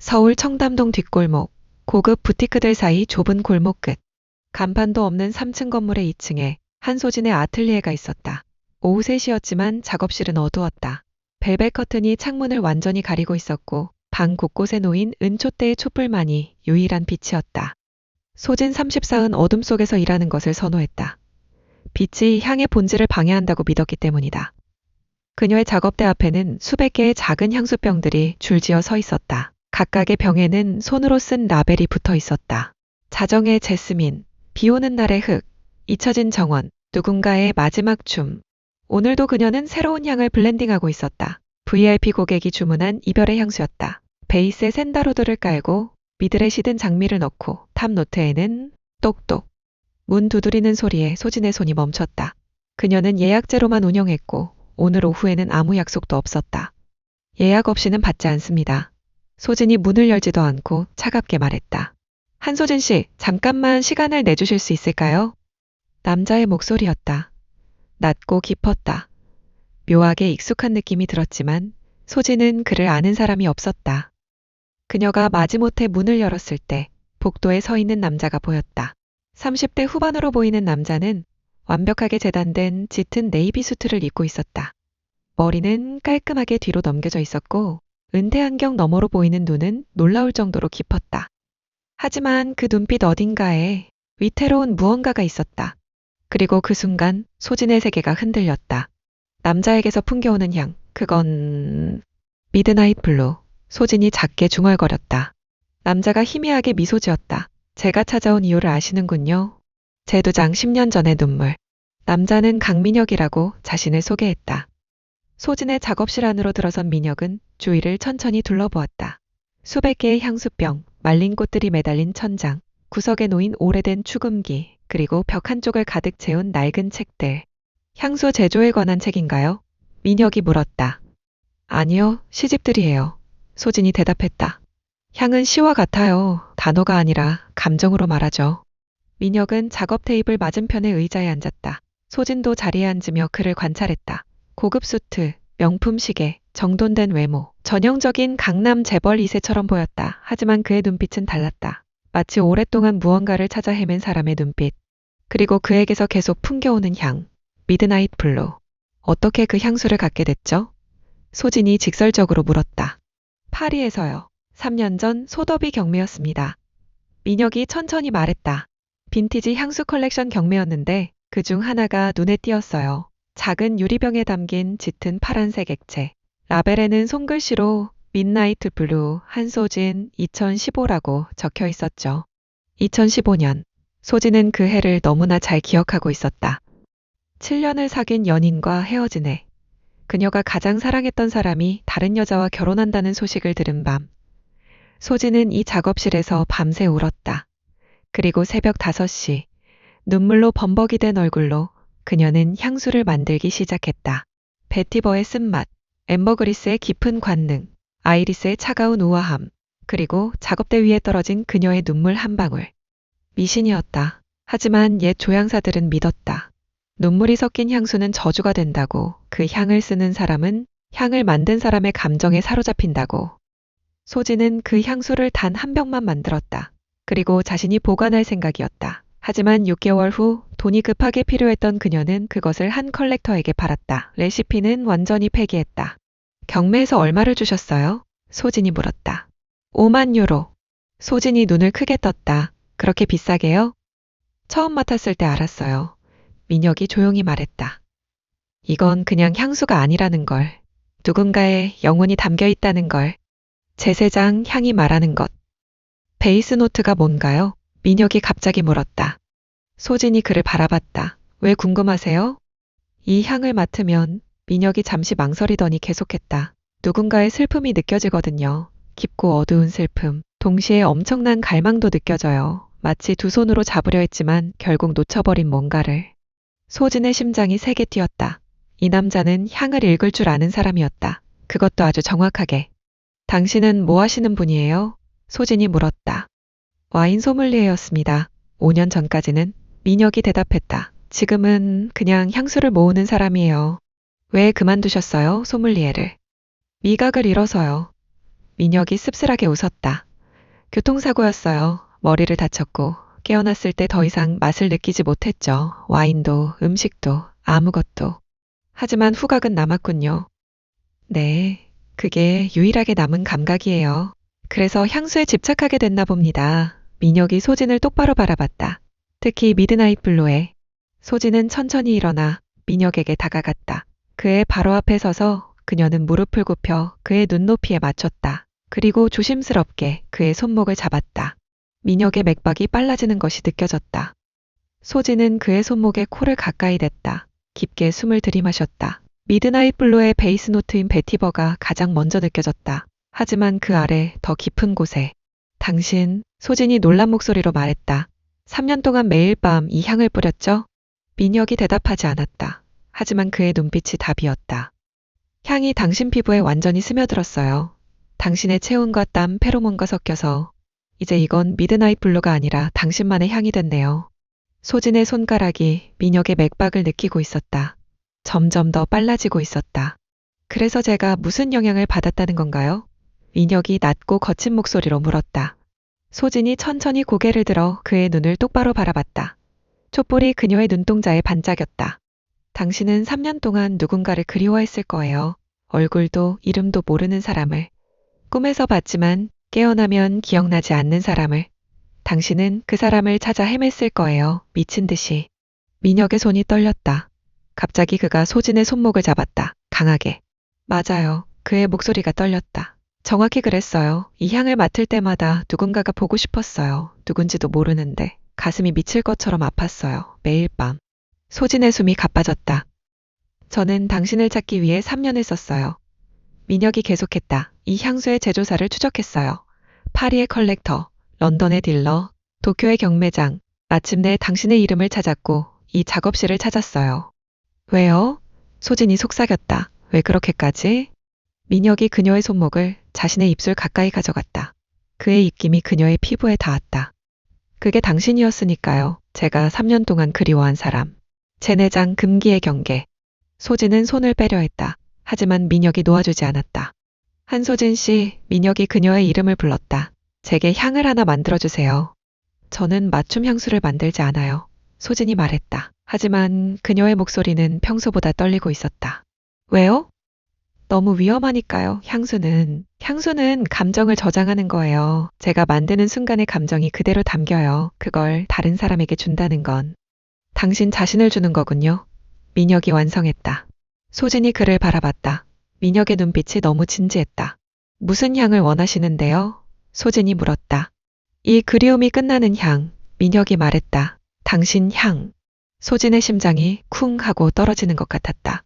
서울 청담동 뒷골목, 고급 부티크들 사이 좁은 골목 끝. 간판도 없는 3층 건물의 2층에 한소진의 아틀리에가 있었다. 오후 3시였지만 작업실은 어두웠다. 벨벳 커튼이 창문을 완전히 가리고 있었고 방 곳곳에 놓인 은촛대의 촛불만이 유일한 빛이었다. 소진 34은 어둠 속에서 일하는 것을 선호했다. 빛이 향의 본질을 방해한다고 믿었기 때문이다. 그녀의 작업대 앞에는 수백 개의 작은 향수병들이 줄지어 서 있었다. 각각의 병에는 손으로 쓴 라벨이 붙어 있었다. 자정의 제스민, 비 오는 날의 흙, 잊혀진 정원, 누군가의 마지막 춤. 오늘도 그녀는 새로운 향을 블렌딩하고 있었다. VIP 고객이 주문한 이별의 향수였다. 베이스에 샌다로드를 깔고 미들에 시든 장미를 넣고 탑 노트에는 똑똑. 문 두드리는 소리에 소진의 손이 멈췄다. 그녀는 예약제로만 운영했고 오늘 오후에는 아무 약속도 없었다. 예약 없이는 받지 않습니다. 소진이 문을 열지도 않고 차갑게 말했다. 한소진 씨, 잠깐만 시간을 내주실 수 있을까요? 남자의 목소리였다. 낮고 깊었다. 묘하게 익숙한 느낌이 들었지만 소진은 그를 아는 사람이 없었다. 그녀가 마지못해 문을 열었을 때 복도에 서 있는 남자가 보였다. 30대 후반으로 보이는 남자는 완벽하게 재단된 짙은 네이비 수트를 입고 있었다. 머리는 깔끔하게 뒤로 넘겨져 있었고 은퇴 안경 너머로 보이는 눈은 놀라울 정도로 깊었다. 하지만 그 눈빛 어딘가에 위태로운 무언가가 있었다. 그리고 그 순간 소진의 세계가 흔들렸다. 남자에게서 풍겨오는 향, 그건 미드나잇 블루. 소진이 작게 중얼거렸다. 남자가 희미하게 미소 지었다. 제가 찾아온 이유를 아시는군요. 재두장 10년 전의 눈물. 남자는 강민혁이라고 자신을 소개했다. 소진의 작업실 안으로 들어선 민혁은 주위를 천천히 둘러보았다. 수백 개의 향수병, 말린 꽃들이 매달린 천장, 구석에 놓인 오래된 축음기, 그리고 벽 한쪽을 가득 채운 낡은 책들. 향수 제조에 관한 책인가요? 민혁이 물었다. 아니요, 시집들이에요. 소진이 대답했다. 향은 시와 같아요. 단어가 아니라 감정으로 말하죠. 민혁은 작업 테이블 맞은편의 의자에 앉았다. 소진도 자리에 앉으며 그를 관찰했다. 고급 수트, 명품 시계, 정돈된 외모, 전형적인 강남 재벌 2세처럼 보였다. 하지만 그의 눈빛은 달랐다. 마치 오랫동안 무언가를 찾아 헤맨 사람의 눈빛. 그리고 그에게서 계속 풍겨오는 향, 미드나잇 블루. 어떻게 그 향수를 갖게 됐죠? 소진이 직설적으로 물었다. 파리에서요. 3년 전 소더비 경매였습니다. 민혁이 천천히 말했다. 빈티지 향수 컬렉션 경매였는데 그중 하나가 눈에 띄었어요. 작은 유리병에 담긴 짙은 파란색 액체. 라벨에는 손글씨로 midnight blue 한소진 2015라고 적혀 있었죠. 2015년. 소진은 그 해를 너무나 잘 기억하고 있었다. 7년을 사귄 연인과 헤어진 해. 그녀가 가장 사랑했던 사람이 다른 여자와 결혼한다는 소식을 들은 밤. 소진은 이 작업실에서 밤새 울었다. 그리고 새벽 5시. 눈물로 범벅이 된 얼굴로 그녀는 향수를 만들기 시작했다. 베티버의 쓴맛, 앰버그리스의 깊은 관능, 아이리스의 차가운 우아함, 그리고 작업대 위에 떨어진 그녀의 눈물 한 방울. 미신이었다. 하지만 옛 조향사들은 믿었다. 눈물이 섞인 향수는 저주가 된다고, 그 향을 쓰는 사람은 향을 만든 사람의 감정에 사로잡힌다고. 소진은 그 향수를 단 한 병만 만들었다. 그리고 자신이 보관할 생각이었다. 하지만 6개월 후 돈이 급하게 필요했던 그녀는 그것을 한 컬렉터에게 팔았다. 레시피는 완전히 폐기했다. 경매에서 얼마를 주셨어요? 소진이 물었다. 5만 유로. 소진이 눈을 크게 떴다. 그렇게 비싸게요? 처음 맡았을 때 알았어요. 민혁이 조용히 말했다. 이건 그냥 향수가 아니라는 걸. 누군가의 영혼이 담겨 있다는 걸. 제세장 향이 말하는 것. 베이스 노트가 뭔가요? 민혁이 갑자기 물었다. 소진이 그를 바라봤다. 왜 궁금하세요? 이 향을 맡으면 민혁이 잠시 망설이더니 계속했다. 누군가의 슬픔이 느껴지거든요. 깊고 어두운 슬픔. 동시에 엄청난 갈망도 느껴져요. 마치 두 손으로 잡으려 했지만 결국 놓쳐버린 뭔가를. 소진의 심장이 세게 뛰었다. 이 남자는 향을 읽을 줄 아는 사람이었다. 그것도 아주 정확하게. 당신은 뭐 하시는 분이에요? 소진이 물었다. 와인 소믈리에였습니다. 5년 전까지는. 민혁이 대답했다. 지금은 그냥 향수를 모으는 사람이에요. 왜 그만두셨어요, 소믈리에를? 미각을 잃어서요. 민혁이 씁쓸하게 웃었다. 교통사고였어요. 머리를 다쳤고 깨어났을 때 더 이상 맛을 느끼지 못했죠. 와인도 음식도 아무것도. 하지만 후각은 남았군요. 네, 그게 유일하게 남은 감각이에요. 그래서 향수에 집착하게 됐나 봅니다. 민혁이 소진을 똑바로 바라봤다. 특히 미드나잇 블루에. 소진은 천천히 일어나 민혁에게 다가갔다. 그의 바로 앞에 서서 그녀는 무릎을 굽혀 그의 눈높이에 맞췄다. 그리고 조심스럽게 그의 손목을 잡았다. 민혁의 맥박이 빨라지는 것이 느껴졌다. 소진은 그의 손목에 코를 가까이 댔다. 깊게 숨을 들이마셨다. 미드나잇 블루의 베이스 노트인 베티버가 가장 먼저 느껴졌다. 하지만 그 아래 더 깊은 곳에 당신, 소진이 놀란 목소리로 말했다. 3년 동안 매일 밤 이 향을 뿌렸죠? 민혁이 대답하지 않았다. 하지만 그의 눈빛이 답이었다. 향이 당신 피부에 완전히 스며들었어요. 당신의 체온과 땀, 페로몬과 섞여서 이제 이건 미드나잇 블루가 아니라 당신만의 향이 됐네요. 소진의 손가락이 민혁의 맥박을 느끼고 있었다. 점점 더 빨라지고 있었다. 그래서 제가 무슨 영향을 받았다는 건가요? 민혁이 낮고 거친 목소리로 물었다. 소진이 천천히 고개를 들어 그의 눈을 똑바로 바라봤다. 촛불이 그녀의 눈동자에 반짝였다. 당신은 3년 동안 누군가를 그리워했을 거예요. 얼굴도 이름도 모르는 사람을. 꿈에서 봤지만 깨어나면 기억나지 않는 사람을. 당신은 그 사람을 찾아 헤맸을 거예요. 미친 듯이. 민혁의 손이 떨렸다. 갑자기 그가 소진의 손목을 잡았다. 강하게. 맞아요. 그의 목소리가 떨렸다. 정확히 그랬어요. 이 향을 맡을 때마다 누군가가 보고 싶었어요. 누군지도 모르는데 가슴이 미칠 것처럼 아팠어요. 매일 밤. 소진의 숨이 가빠졌다. 저는 당신을 찾기 위해 3년을 썼어요. 민혁이 계속했다. 이 향수의 제조사를 추적했어요. 파리의 컬렉터, 런던의 딜러, 도쿄의 경매장, 마침내 당신의 이름을 찾았고 이 작업실을 찾았어요. 왜요? 소진이 속삭였다. 왜 그렇게까지? 민혁이 그녀의 손목을 자신의 입술 가까이 가져갔다. 그의 입김이 그녀의 피부에 닿았다. 그게 당신이었으니까요. 제가 3년 동안 그리워한 사람. 제 내장 금기의 경계. 소진은 손을 빼려 했다. 하지만 민혁이 놓아주지 않았다. 한소진 씨, 민혁이 그녀의 이름을 불렀다. 제게 향을 하나 만들어주세요. 저는 맞춤 향수를 만들지 않아요. 소진이 말했다. 하지만 그녀의 목소리는 평소보다 떨리고 있었다. 왜요? 너무 위험하니까요. 향수는 감정을 저장하는 거예요. 제가 만드는 순간의 감정이 그대로 담겨요. 그걸 다른 사람에게 준다는 건 당신 자신을 주는 거군요. 민혁이 완성했다. 소진이 그를 바라봤다. 민혁의 눈빛이 너무 진지했다. 무슨 향을 원하시는데요? 소진이 물었다. 이 그리움이 끝나는 향, 민혁이 말했다. 당신 향. 소진의 심장이 쿵 하고 떨어지는 것 같았다.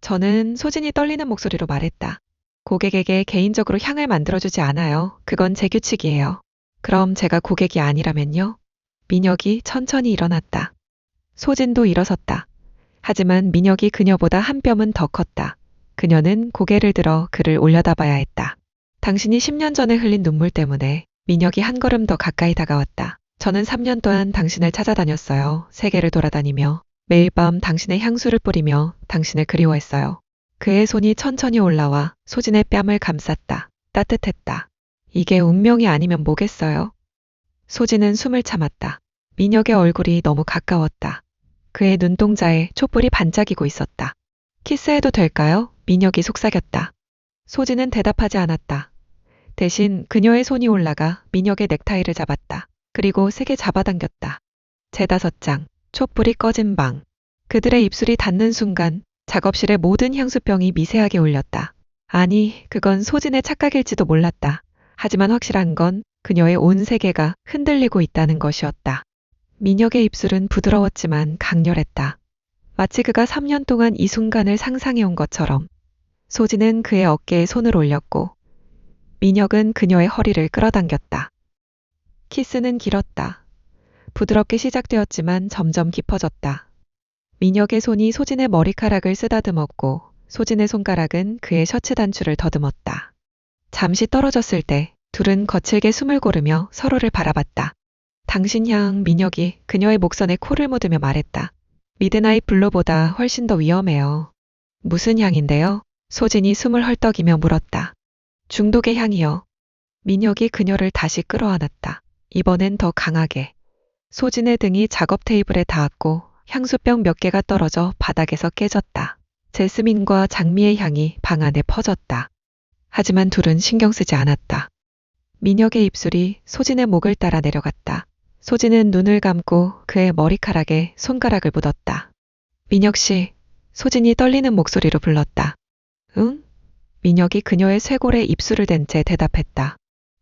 저는 소진이 떨리는 목소리로 말했다. 고객에게 개인적으로 향을 만들어주지 않아요. 그건 제 규칙이에요. 그럼 제가 고객이 아니라면요? 민혁이 천천히 일어났다. 소진도 일어섰다. 하지만 민혁이 그녀보다 한 뼘은 더 컸다. 그녀는 고개를 들어 그를 올려다봐야 했다. 당신이 10년 전에 흘린 눈물 때문에 민혁이 한 걸음 더 가까이 다가왔다. 저는 3년 동안 당신을 찾아다녔어요. 세계를 돌아다니며 매일 밤 당신의 향수를 뿌리며 당신을 그리워했어요. 그의 손이 천천히 올라와 소진의 뺨을 감쌌다. 따뜻했다. 이게 운명이 아니면 뭐겠어요? 소진은 숨을 참았다. 민혁의 얼굴이 너무 가까웠다. 그의 눈동자에 촛불이 반짝이고 있었다. 키스해도 될까요? 민혁이 속삭였다. 소진은 대답하지 않았다. 대신 그녀의 손이 올라가 민혁의 넥타이를 잡았다. 그리고 세게 잡아당겼다. 제5장, 촛불이 꺼진 방. 그들의 입술이 닿는 순간 작업실의 모든 향수병이 미세하게 울렸다. 아니, 그건 소진의 착각일지도 몰랐다. 하지만 확실한 건 그녀의 온 세계가 흔들리고 있다는 것이었다. 민혁의 입술은 부드러웠지만 강렬했다. 마치 그가 3년 동안 이 순간을 상상해온 것처럼. 소진은 그의 어깨에 손을 올렸고 민혁은 그녀의 허리를 끌어당겼다. 키스는 길었다. 부드럽게 시작되었지만 점점 깊어졌다. 민혁의 손이 소진의 머리카락을 쓰다듬었고 소진의 손가락은 그의 셔츠 단추를 더듬었다. 잠시 떨어졌을 때 둘은 거칠게 숨을 고르며 서로를 바라봤다. 당신 향, 민혁이 그녀의 목선에 코를 묻으며 말했다. 미드나잇 블루보다 훨씬 더 위험해요. 무슨 향인데요? 소진이 숨을 헐떡이며 물었다. 중독의 향이요. 민혁이 그녀를 다시 끌어안았다. 이번엔 더 강하게. 소진의 등이 작업 테이블에 닿았고 향수병 몇 개가 떨어져 바닥에서 깨졌다. 제스민과 장미의 향이 방 안에 퍼졌다. 하지만 둘은 신경 쓰지 않았다. 민혁의 입술이 소진의 목을 따라 내려갔다. 소진은 눈을 감고 그의 머리카락에 손가락을 묻었다. 민혁 씨, 소진이 떨리는 목소리로 불렀다. 응? 민혁이 그녀의 쇄골에 입술을 댄 채 대답했다.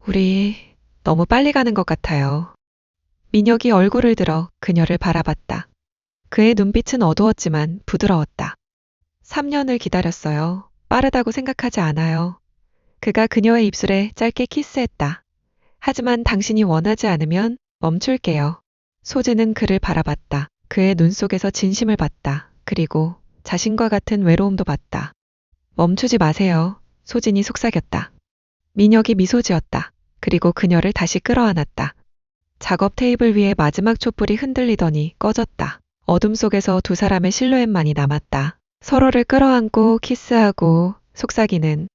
우리 너무 빨리 가는 것 같아요. 민혁이 얼굴을 들어 그녀를 바라봤다. 그의 눈빛은 어두웠지만 부드러웠다. 3년을 기다렸어요. 빠르다고 생각하지 않아요. 그가 그녀의 입술에 짧게 키스했다. 하지만 당신이 원하지 않으면 멈출게요. 소진은 그를 바라봤다. 그의 눈 속에서 진심을 봤다. 그리고 자신과 같은 외로움도 봤다. 멈추지 마세요. 소진이 속삭였다. 민혁이 미소 지었다. 그리고 그녀를 다시 끌어안았다. 작업 테이블 위에 마지막 촛불이 흔들리더니 꺼졌다. 어둠 속에서 두 사람의 실루엣만이 남았다. 서로를 끌어안고 키스하고 속삭이는.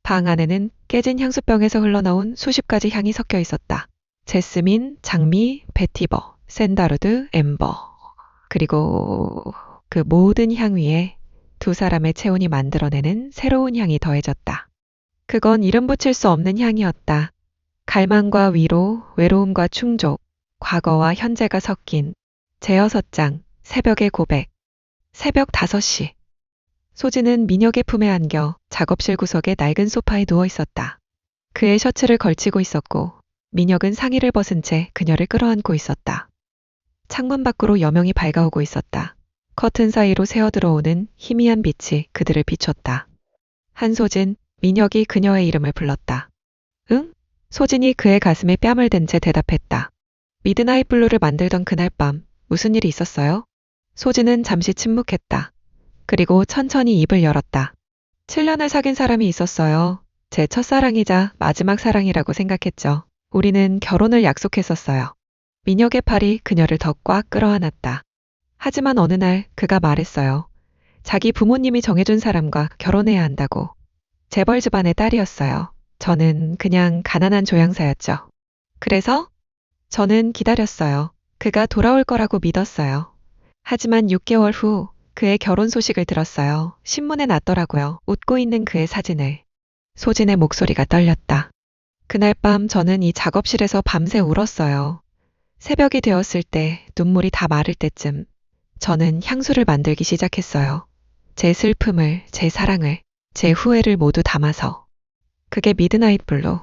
방 안에는 깨진 향수병에서 흘러나온 수십 가지 향이 섞여 있었다. 제스민, 장미, 베티버, 샌다루드, 엠버. 그리고 그 모든 향 위에 두 사람의 체온이 만들어내는 새로운 향이 더해졌다. 그건 이름 붙일 수 없는 향이었다. 갈망과 위로, 외로움과 충족, 과거와 현재가 섞인 제6장 새벽의 고백. 새벽 5시. 소진은 민혁의 품에 안겨 작업실 구석의 낡은 소파에 누워 있었다. 그의 셔츠를 걸치고 있었고 민혁은 상의를 벗은 채 그녀를 끌어안고 있었다. 창문 밖으로 여명이 밝아오고 있었다. 커튼 사이로 새어들어오는 희미한 빛이 그들을 비췄다. 한소진, 민혁이 그녀의 이름을 불렀다. 응? 소진이 그의 가슴에 뺨을 댄 채 대답했다. 미드나잇 블루를 만들던 그날 밤 무슨 일이 있었어요? 소진은 잠시 침묵했다. 그리고 천천히 입을 열었다. 7년을 사귄 사람이 있었어요. 제 첫사랑이자 마지막 사랑이라고 생각했죠. 우리는 결혼을 약속했었어요. 민혁의 팔이 그녀를 더 꽉 끌어안았다. 하지만 어느 날 그가 말했어요. 자기 부모님이 정해준 사람과 결혼해야 한다고. 재벌 집안의 딸이었어요. 저는 그냥 가난한 조향사였죠. 그래서 저는 기다렸어요. 그가 돌아올 거라고 믿었어요. 하지만 6개월 후 그의 결혼 소식을 들었어요. 신문에 났더라고요. 웃고 있는 그의 사진을. 소진의 목소리가 떨렸다. 그날 밤 저는 이 작업실에서 밤새 울었어요. 새벽이 되었을 때 눈물이 다 마를 때쯤 저는 향수를 만들기 시작했어요. 제 슬픔을, 제 사랑을, 제 후회를 모두 담아서. 그게 미드나잇 블루.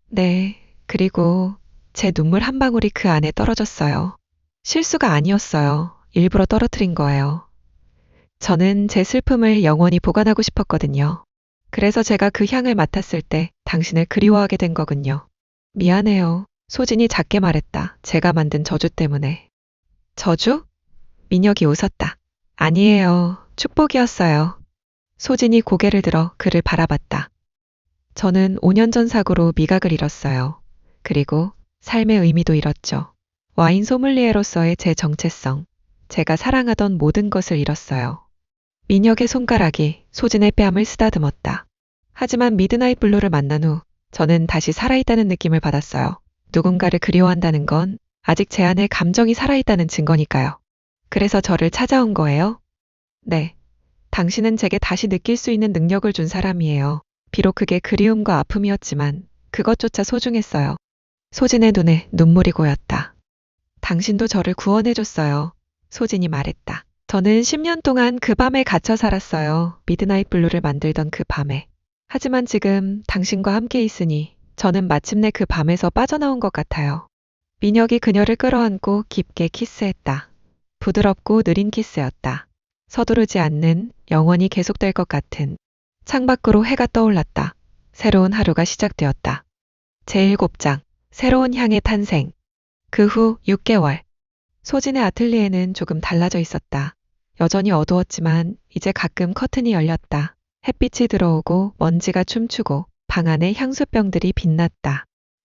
네, 그리고 제 눈물 한 방울이 그 안에 떨어졌어요. 실수가 아니었어요. 일부러 떨어뜨린 거예요. 저는 제 슬픔을 영원히 보관하고 싶었거든요. 그래서 제가 그 향을 맡았을 때 당신을 그리워하게 된 거군요. 미안해요. 소진이 작게 말했다. 제가 만든 저주 때문에. 저주? 민혁이 웃었다. 아니에요. 축복이었어요. 소진이 고개를 들어 그를 바라봤다. 저는 5년 전 사고로 미각을 잃었어요. 그리고 삶의 의미도 잃었죠. 와인 소믈리에로서의 제 정체성, 제가 사랑하던 모든 것을 잃었어요. 민혁의 손가락이 소진의 뺨을 쓰다듬었다. 하지만 미드나잇 블루를 만난 후 저는 다시 살아있다는 느낌을 받았어요. 누군가를 그리워한다는 건 아직 제 안에 감정이 살아있다는 증거니까요. 그래서 저를 찾아온 거예요? 네. 당신은 제게 다시 느낄 수 있는 능력을 준 사람이에요. 비록 그게 그리움과 아픔이었지만 그것조차 소중했어요. 소진의 눈에 눈물이 고였다. 당신도 저를 구원해줬어요. 소진이 말했다. 저는 10년 동안 그 밤에 갇혀 살았어요. 미드나잇 블루를 만들던 그 밤에. 하지만 지금 당신과 함께 있으니 저는 마침내 그 밤에서 빠져나온 것 같아요. 민혁이 그녀를 끌어안고 깊게 키스했다. 부드럽고 느린 키스였다. 서두르지 않는, 영원히 계속될 것 같은. 창밖으로 해가 떠올랐다. 새로운 하루가 시작되었다. 제7장, 새로운 향의 탄생. 그 후 6개월. 소진의 아틀리에는 조금 달라져 있었다. 여전히 어두웠지만 이제 가끔 커튼이 열렸다. 햇빛이 들어오고 먼지가 춤추고 방 안에 향수병들이 빛났다.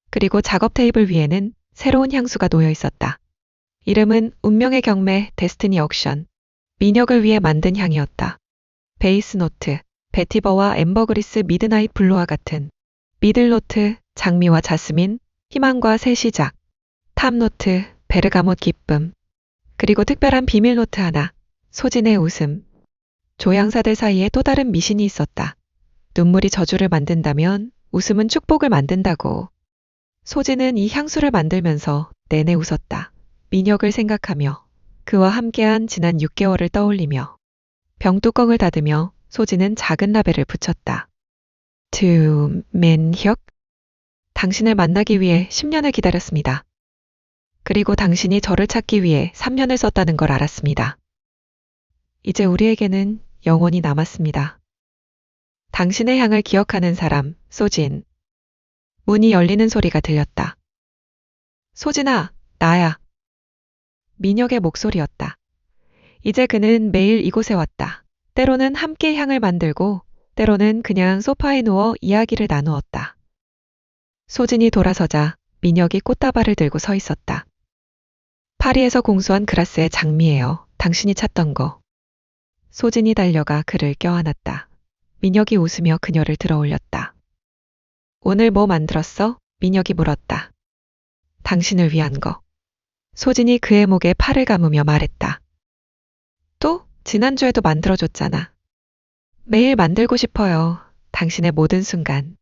그리고 작업 테이블 위에는 새로운 향수가 놓여 있었다. 이름은 운명의 경매 데스티니 옥션. 민혁을 위해 만든 향이었다. 베이스 노트, 베티버와 엠버그리스 미드나잇 블루와 같은 미들노트, 장미와 자스민, 희망과 새 시작, 탑노트, 베르가못 기쁨, 그리고 특별한 비밀 노트 하나, 소진의 웃음. 조향사들 사이에 또 다른 미신이 있었다. 눈물이 저주를 만든다면 웃음은 축복을 만든다고. 소진은 이 향수를 만들면서 내내 웃었다. 민혁을 생각하며 그와 함께한 지난 6개월을 떠올리며 병뚜껑을 닫으며 소진은 작은 라벨을 붙였다. To 민혁? 당신을 만나기 위해 10년을 기다렸습니다. 그리고 당신이 저를 찾기 위해 3년을 썼다는 걸 알았습니다. 이제 우리에게는 영원히 남았습니다. 당신의 향을 기억하는 사람, 소진. 문이 열리는 소리가 들렸다. 소진아, 나야. 민혁의 목소리였다. 이제 그는 매일 이곳에 왔다. 때로는 함께 향을 만들고, 때로는 그냥 소파에 누워 이야기를 나누었다. 소진이 돌아서자 민혁이 꽃다발을 들고 서 있었다. 파리에서 공수한 그라스의 장미예요. 당신이 찾던 거. 소진이 달려가 그를 껴안았다. 민혁이 웃으며 그녀를 들어올렸다. 오늘 뭐 만들었어? 민혁이 물었다. 당신을 위한 거. 소진이 그의 목에 팔을 감으며 말했다. 또? 지난주에도 만들어줬잖아. 매일 만들고 싶어요. 당신의 모든 순간.